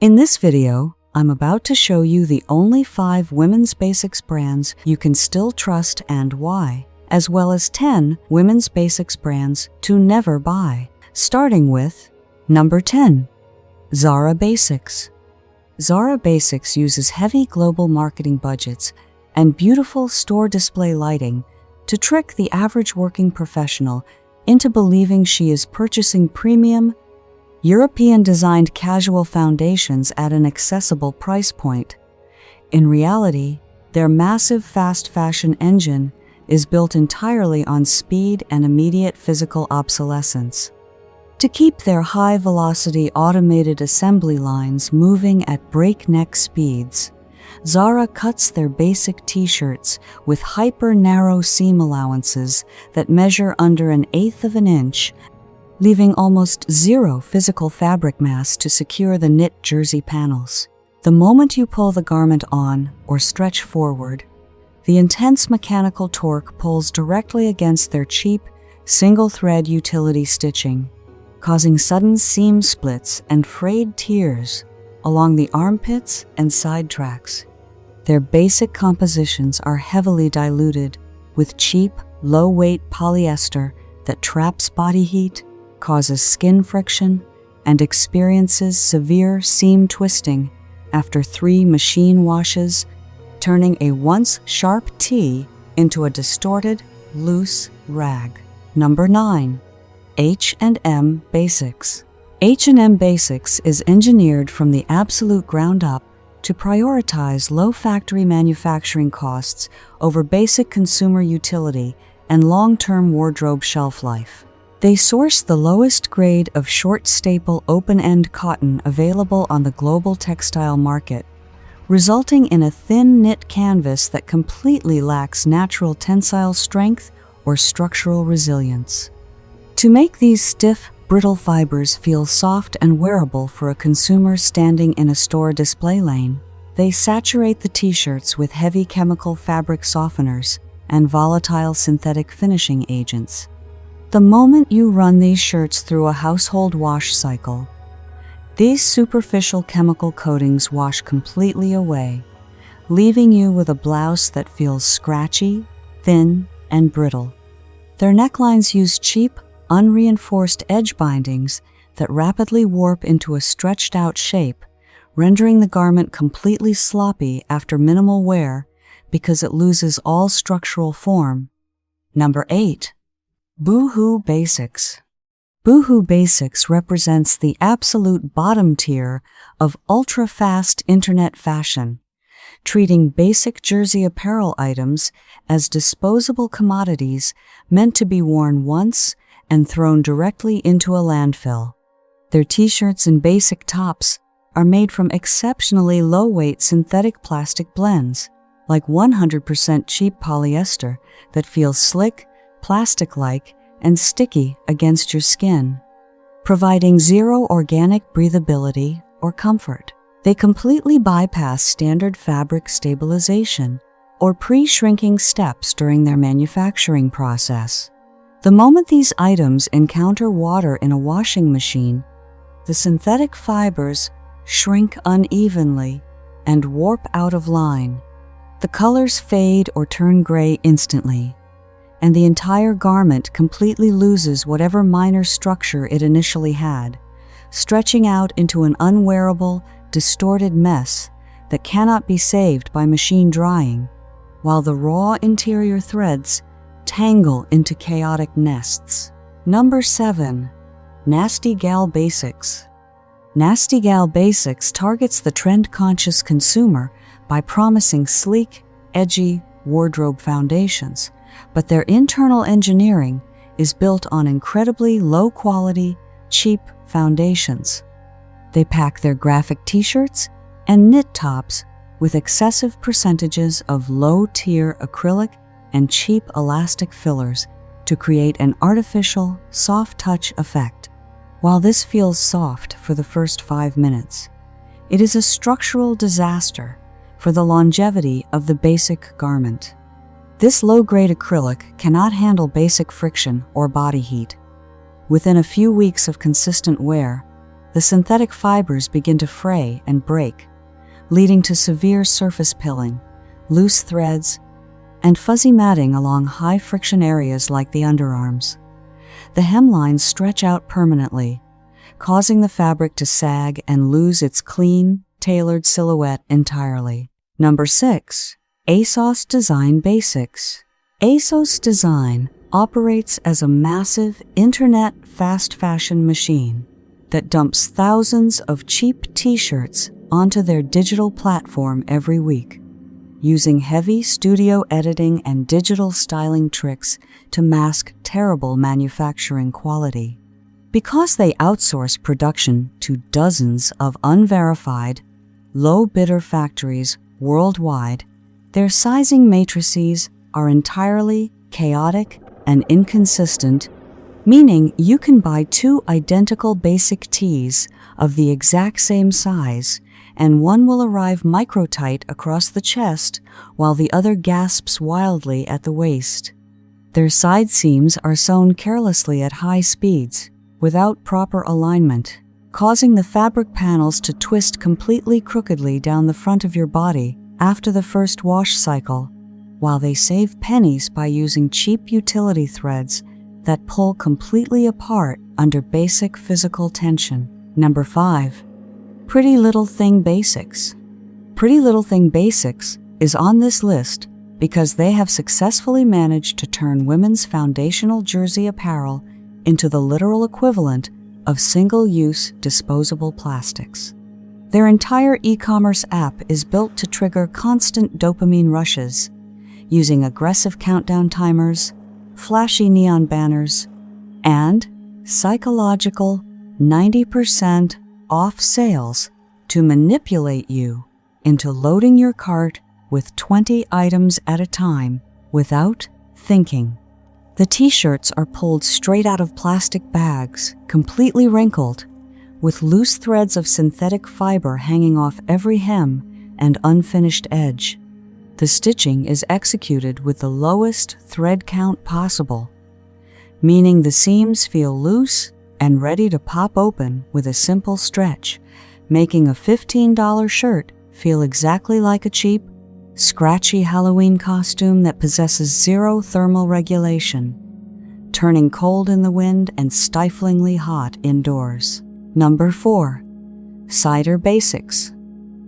In this video, I'm about to show you the only 5 women's basics brands you can still trust and why, as well as 10 women's basics brands to never buy. Starting with number 10, Zara Basics. Zara Basics uses heavy global marketing budgets and beautiful store display lighting to trick the average working professional into believing she is purchasing premium, European-designed casual foundations at an accessible price point. In reality, their massive fast fashion engine is built entirely on speed and immediate physical obsolescence. To keep their high-velocity automated assembly lines moving at breakneck speeds, Zara cuts their basic t-shirts with hyper-narrow seam allowances that measure under 1/8 of an inch, leaving almost zero physical fabric mass to secure the knit jersey panels. The moment you pull the garment on or stretch forward, the intense mechanical torque pulls directly against their cheap, single-thread utility stitching, causing sudden seam splits and frayed tears along the armpits and side tracks. Their basic compositions are heavily diluted with cheap, low-weight polyester that traps body heat, causes skin friction, and experiences severe seam twisting after 3 machine washes, turning a once sharp tee into a distorted, loose rag. Number 9. H&M Basics. H&M Basics is engineered from the absolute ground up to prioritize low factory manufacturing costs over basic consumer utility and long-term wardrobe shelf life. They source the lowest grade of short-staple open-end cotton available on the global textile market, resulting in a thin knit canvas that completely lacks natural tensile strength or structural resilience. To make these stiff, brittle fibers feel soft and wearable for a consumer standing in a store display lane, they saturate the t-shirts with heavy chemical fabric softeners and volatile synthetic finishing agents. The moment you run these shirts through a household wash cycle, these superficial chemical coatings wash completely away, leaving you with a blouse that feels scratchy, thin, and brittle. Their necklines use cheap, unreinforced edge bindings that rapidly warp into a stretched-out shape, rendering the garment completely sloppy after minimal wear because it loses all structural form. Number 8. Boohoo Basics. Boohoo Basics represents the absolute bottom tier of ultra-fast internet fashion, treating basic jersey apparel items as disposable commodities meant to be worn once and thrown directly into a landfill. Their t-shirts and basic tops are made from exceptionally low-weight synthetic plastic blends, like 100% cheap polyester that feels slick, plastic-like, and sticky against your skin, providing zero organic breathability or comfort. They completely bypass standard fabric stabilization or pre-shrinking steps during their manufacturing process. The moment these items encounter water in a washing machine, the synthetic fibers shrink unevenly and warp out of line. The colors fade or turn gray instantly, and the entire garment completely loses whatever minor structure it initially had, stretching out into an unwearable, distorted mess that cannot be saved by machine drying, while the raw interior threads tangle into chaotic nests. Number 7. Nasty Gal Basics. Nasty Gal Basics targets the trend-conscious consumer by promising sleek, edgy wardrobe foundations, but their internal engineering is built on incredibly low-quality, cheap foundations. They pack their graphic t-shirts and knit tops with excessive percentages of low-tier acrylic and cheap elastic fillers to create an artificial, soft-touch effect. While this feels soft for the first 5 minutes, it is a structural disaster for the longevity of the basic garment. This low-grade acrylic cannot handle basic friction or body heat. Within a few weeks of consistent wear, the synthetic fibers begin to fray and break, leading to severe surface pilling, loose threads, and fuzzy matting along high-friction areas like the underarms. The hemlines stretch out permanently, causing the fabric to sag and lose its clean, tailored silhouette entirely. Number 6. ASOS Design Basics. ASOS Design operates as a massive internet fast fashion machine that dumps thousands of cheap t-shirts onto their digital platform every week, using heavy studio editing and digital styling tricks to mask terrible manufacturing quality. Because they outsource production to dozens of unverified, low-bidder factories worldwide, their sizing matrices are entirely chaotic and inconsistent, meaning you can buy 2 identical basic tees of the exact same size, and one will arrive micro-tight across the chest while the other gasps wildly at the waist. Their side seams are sewn carelessly at high speeds, without proper alignment, causing the fabric panels to twist completely crookedly down the front of your body after the first wash cycle, while they save pennies by using cheap utility threads that pull completely apart under basic physical tension. Number 5. Pretty Little Thing Basics. Pretty Little Thing Basics is on this list because they have successfully managed to turn women's foundational jersey apparel into the literal equivalent of single-use disposable plastics. Their entire e-commerce app is built to trigger constant dopamine rushes, using aggressive countdown timers, flashy neon banners, and psychological 90% off sales to manipulate you into loading your cart with 20 items at a time without thinking. The t-shirts are pulled straight out of plastic bags, completely wrinkled, with loose threads of synthetic fiber hanging off every hem and unfinished edge. The stitching is executed with the lowest thread count possible, meaning the seams feel loose and ready to pop open with a simple stretch, making a $15 shirt feel exactly like a cheap, scratchy Halloween costume that possesses zero thermal regulation, turning cold in the wind and stiflingly hot indoors. Number 4. Cider Basics.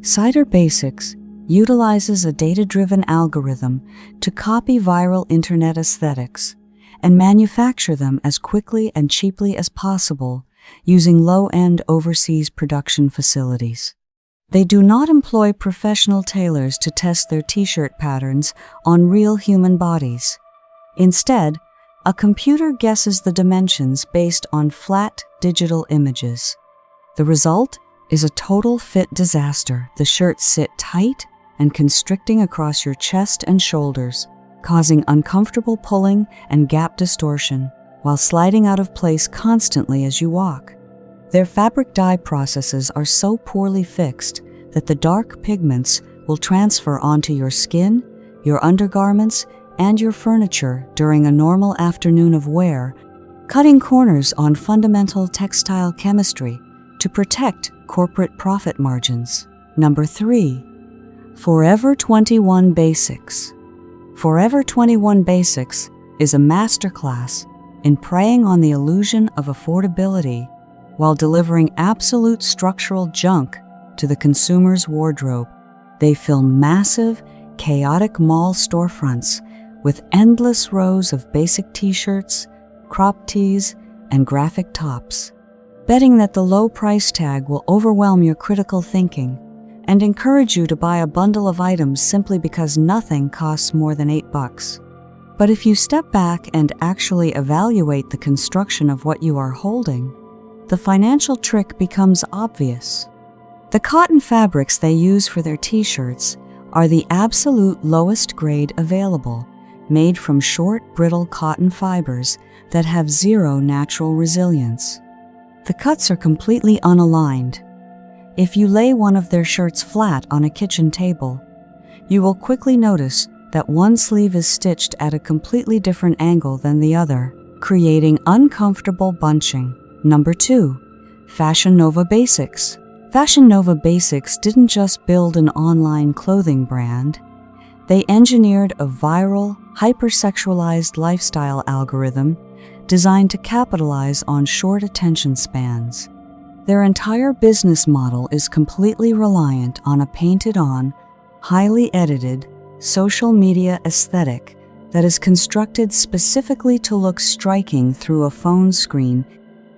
Cider Basics utilizes a data-driven algorithm to copy viral internet aesthetics and manufacture them as quickly and cheaply as possible using low-end overseas production facilities. They do not employ professional tailors to test their t-shirt patterns on real human bodies. Instead, a computer guesses the dimensions based on flat digital images. The result is a total fit disaster. The shirts sit tight and constricting across your chest and shoulders, causing uncomfortable pulling and gap distortion, while sliding out of place constantly as you walk. Their fabric dye processes are so poorly fixed that the dark pigments will transfer onto your skin, your undergarments, and your furniture during a normal afternoon of wear, cutting corners on fundamental textile chemistry to protect corporate profit margins. Number 3. Forever 21 Basics. Forever 21 Basics is a masterclass in preying on the illusion of affordability while delivering absolute structural junk to the consumer's wardrobe. They fill massive, chaotic mall storefronts with endless rows of basic t-shirts, crop tees, and graphic tops, betting that the low price tag will overwhelm your critical thinking and encourage you to buy a bundle of items simply because nothing costs more than $8. But if you step back and actually evaluate the construction of what you are holding, the financial trick becomes obvious. The cotton fabrics they use for their t-shirts are the absolute lowest grade available, made from short, brittle cotton fibers that have zero natural resilience. The cuts are completely unaligned. If you lay one of their shirts flat on a kitchen table, you will quickly notice that one sleeve is stitched at a completely different angle than the other, creating uncomfortable bunching. Number 2. Fashion Nova Basics. Fashion Nova Basics didn't just build an online clothing brand. They engineered a viral, hypersexualized lifestyle algorithm designed to capitalize on short attention spans. Their entire business model is completely reliant on a painted-on, highly edited, social media aesthetic that is constructed specifically to look striking through a phone screen,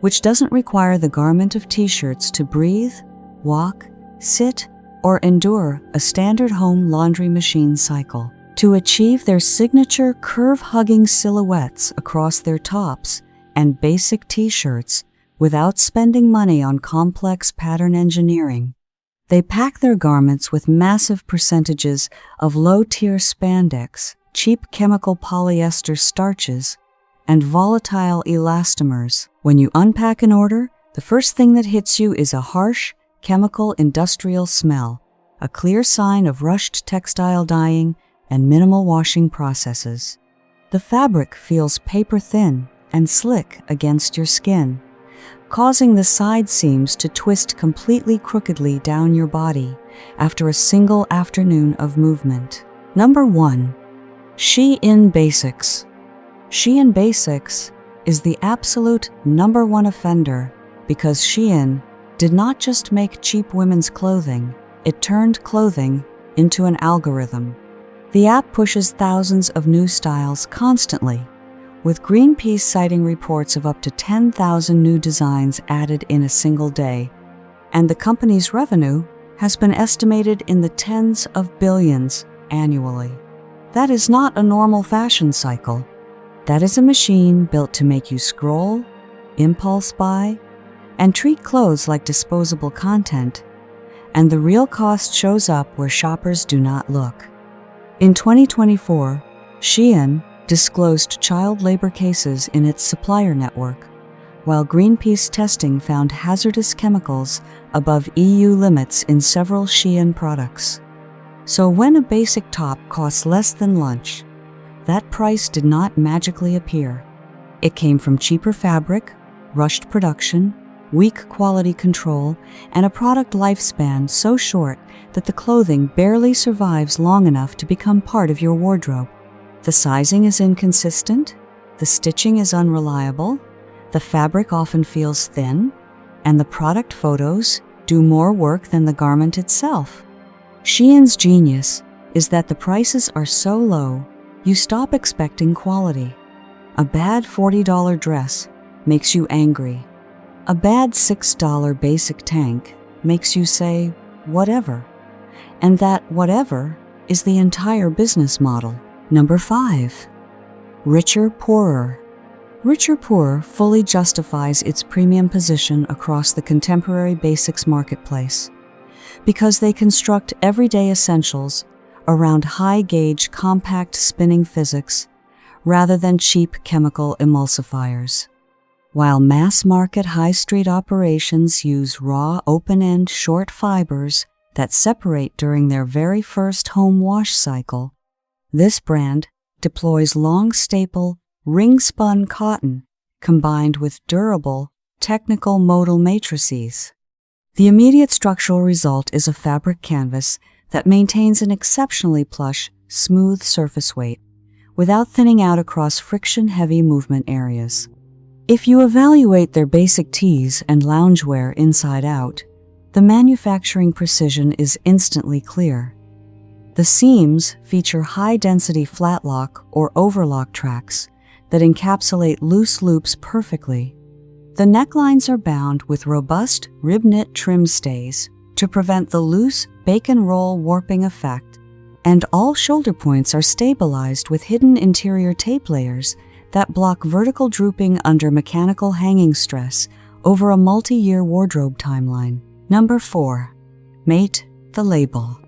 which doesn't require the garment of t-shirts to breathe, walk, sit, or endure a standard home laundry machine cycle. To achieve their signature curve-hugging silhouettes across their tops and basic t-shirts without spending money on complex pattern engineering, they pack their garments with massive percentages of low-tier spandex, cheap chemical polyester starches, and volatile elastomers. When you unpack an order, the first thing that hits you is a harsh, chemical industrial smell, a clear sign of rushed textile dyeing and minimal washing processes. The fabric feels paper-thin and slick against your skin, causing the side seams to twist completely crookedly down your body after a single afternoon of movement. Number 1. Shein Basics. Shein Basics is the absolute number one offender because Shein did not just make cheap women's clothing, it turned clothing into an algorithm. The app pushes thousands of new styles constantly, with Greenpeace citing reports of up to 10,000 new designs added in a single day, and the company's revenue has been estimated in the tens of billions annually. That is not a normal fashion cycle. That is a machine built to make you scroll, impulse buy, and treat clothes like disposable content, and the real cost shows up where shoppers do not look. In 2024, Shein disclosed child labor cases in its supplier network, while Greenpeace testing found hazardous chemicals above EU limits in several Shein products. So when a basic top costs less than lunch, that price did not magically appear. It came from cheaper fabric, rushed production, weak quality control, and a product lifespan so short that the clothing barely survives long enough to become part of your wardrobe. The sizing is inconsistent, the stitching is unreliable, the fabric often feels thin, and the product photos do more work than the garment itself. Shein's genius is that the prices are so low, you stop expecting quality. A bad $40 dress makes you angry. A bad $6 basic tank makes you say, whatever. And that whatever is the entire business model. Number 5. Richer Poorer. Richer Poorer fully justifies its premium position across the contemporary basics marketplace because they construct everyday essentials around high-gauge compact spinning physics rather than cheap chemical emulsifiers. While mass-market high-street operations use raw, open-end, short fibers that separate during their very first home wash cycle, this brand deploys long staple, ring-spun cotton combined with durable, technical modal matrices. The immediate structural result is a fabric canvas that maintains an exceptionally plush, smooth surface weight without thinning out across friction-heavy movement areas. If you evaluate their basic tees and loungewear inside out, the manufacturing precision is instantly clear. The seams feature high-density flatlock or overlock tracks that encapsulate loose loops perfectly. The necklines are bound with robust rib-knit trim stays to prevent the loose bacon roll warping effect, and all shoulder points are stabilized with hidden interior tape layers that block vertical drooping under mechanical hanging stress over a multi-year wardrobe timeline. Number 4. Mate the Label.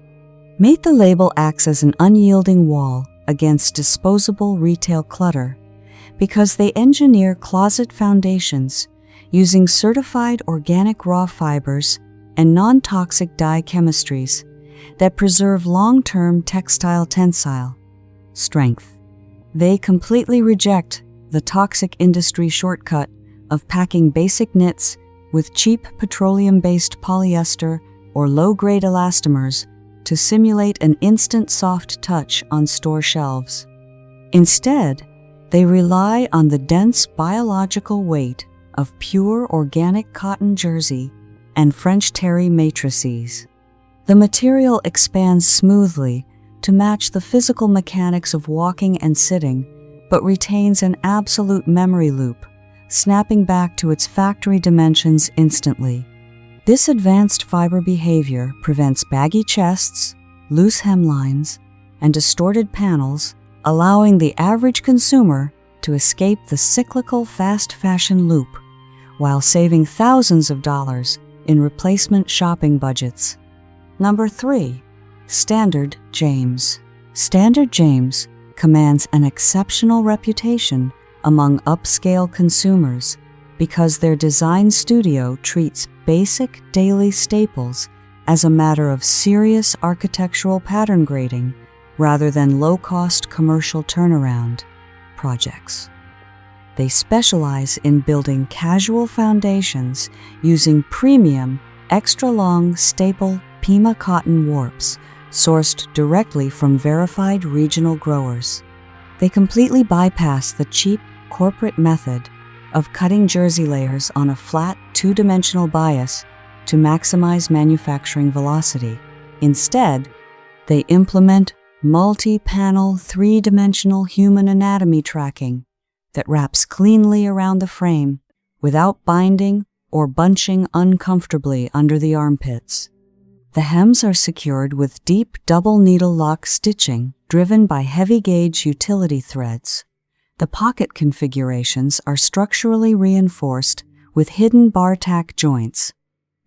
Mate the Label acts as an unyielding wall against disposable retail clutter because they engineer closet foundations using certified organic raw fibers and non-toxic dye chemistries that preserve long-term textile tensile strength. They completely reject the toxic industry shortcut of packing basic knits with cheap petroleum-based polyester or low-grade elastomers to simulate an instant soft touch on store shelves. Instead, they rely on the dense biological weight of pure organic cotton jersey and French terry matrices. The material expands smoothly to match the physical mechanics of walking and sitting, but retains an absolute memory loop, snapping back to its factory dimensions instantly. This advanced fiber behavior prevents baggy chests, loose hemlines, and distorted panels, allowing the average consumer to escape the cyclical fast fashion loop while saving thousands of dollars in replacement shopping budgets. Number 3. Standard James. Standard James commands an exceptional reputation among upscale consumers because their design studio treats basic daily staples as a matter of serious architectural pattern grading rather than low-cost commercial turnaround projects. They specialize in building casual foundations using premium, extra-long staple Pima cotton warps sourced directly from verified regional growers. They completely bypass the cheap corporate method of cutting jersey layers on a flat, two-dimensional bias to maximize manufacturing velocity. Instead, they implement multi-panel, three-dimensional human anatomy tracking that wraps cleanly around the frame without binding or bunching uncomfortably under the armpits. The hems are secured with deep double needle lock stitching driven by heavy-gauge utility threads. The pocket configurations are structurally reinforced with hidden bar tack joints,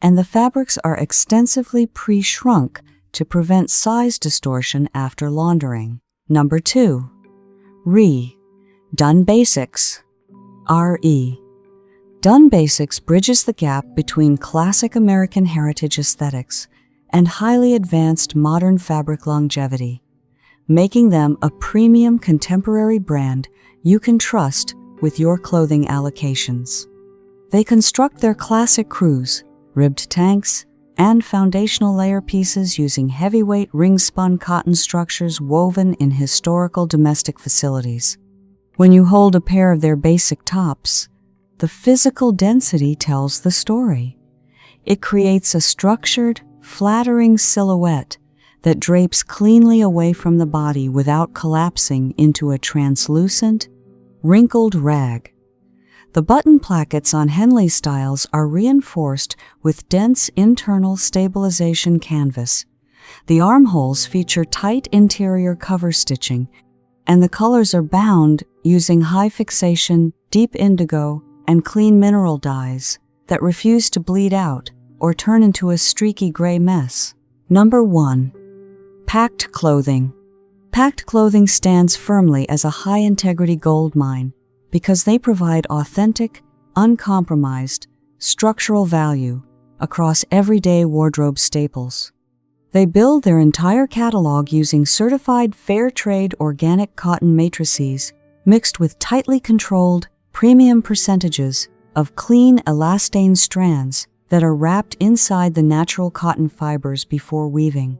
and the fabrics are extensively pre-shrunk to prevent size distortion after laundering. Number 2. Done Basics. R.E. Done Basics bridges the gap between classic American heritage aesthetics and highly advanced modern fabric longevity, making them a premium contemporary brand you can trust with your clothing allocations. They construct their classic crews, ribbed tanks, and foundational layer pieces using heavyweight ring-spun cotton structures woven in historical domestic facilities. When you hold a pair of their basic tops, the physical density tells the story. It creates a structured, flattering silhouette that drapes cleanly away from the body without collapsing into a translucent, wrinkled rag. The button plackets on Henley styles are reinforced with dense internal stabilization canvas. The armholes feature tight interior cover stitching, and the colors are bound using high fixation, deep indigo, and clean mineral dyes that refuse to bleed out or turn into a streaky gray mess. Number 1. Packed Clothing. Packed clothing stands firmly as a high-integrity gold mine because they provide authentic, uncompromised, structural value across everyday wardrobe staples. They build their entire catalog using certified fair trade organic cotton matrices mixed with tightly controlled, premium percentages of clean elastane strands that are wrapped inside the natural cotton fibers before weaving.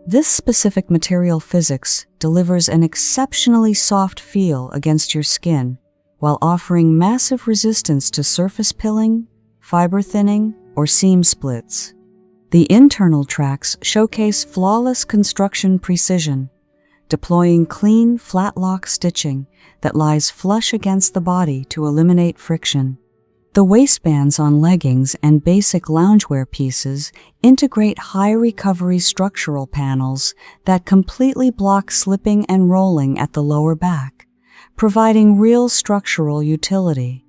This specific material physics delivers an exceptionally soft feel against your skin while offering massive resistance to surface pilling, fiber thinning, or seam splits. The internal tracks showcase flawless construction precision, deploying clean, flat lock stitching that lies flush against the body to eliminate friction. The waistbands on leggings and basic loungewear pieces integrate high-recovery structural panels that completely block slipping and rolling at the lower back, providing real structural utility.